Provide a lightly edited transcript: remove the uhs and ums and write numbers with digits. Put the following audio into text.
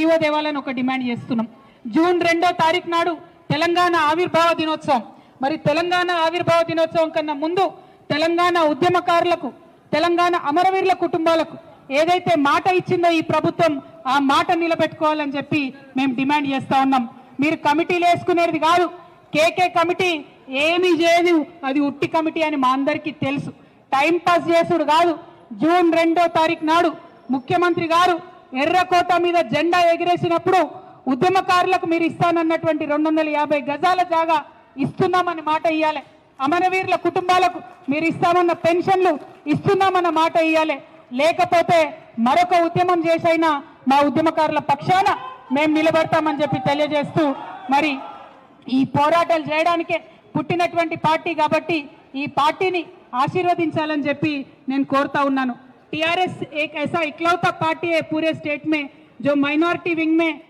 GO దేవాలని ఒక demand చేస్తున్నాం. June 2వ తారీఖు నాడు తెలంగాణ ఆవిర్భావ దినోత్సవం. మరి తెలంగాణ ఆవిర్భావ దినోత్సవం కన్నా ముందు తెలంగాణ ఉద్యమకారులకు, తెలంగాణ అమరవీరుల కుటుంబాలకు ఏదైతే మాట ఇచ్చిందో ఈ ప్రభుత్వం ఆ మాట నిలబెట్టుకోవాలని చెప్పి మేము డిమాండ్ చేస్తా ఉన్నాం. మీరు కమిటీలు వేసుకునేది కాదు. కేకే కమిటీ ఏమీ చేయదు, అది ఉట్టి కమిటీ అని మా అందరికీ తెలుసు. టైం పాస్ చేసుడు కాదు. జూన్ 2వ తారీఖు నాడు ముఖ్యమంత్రి గారు ఎర్రకోట మీద జెండా ఎగిరేసినప్పుడు ఉద్యమకారులకు మీరు ఇస్తానన్నటువంటి 250 గజాల జాగా ఇస్తున్నామని మాట ఇయ్యాలి. అమరవీరుల కుటుంబాలకు మీరు ఇస్తామన్న పెన్షన్లు ఇస్తున్నామన్న మాట ఇయ్యాలి. లేకపోతే మరొక ఉద్యమం చేసైనా మా ఉద్యమకారుల పక్షాన మేము నిలబడతామని చెప్పి తెలియజేస్తూ, మరి ఈ పోరాటాలు చేయడానికే పుట్టినటువంటి పార్టీ కాబట్టి ఈ పార్టీని ఆశీర్వదించాలని చెప్పి నేను కోరుతా ఉన్నాను. टीआरएस एक ऐसा इकलौता पार्टी है पूरे स्टेट में जो माइनॉरिटी विंग में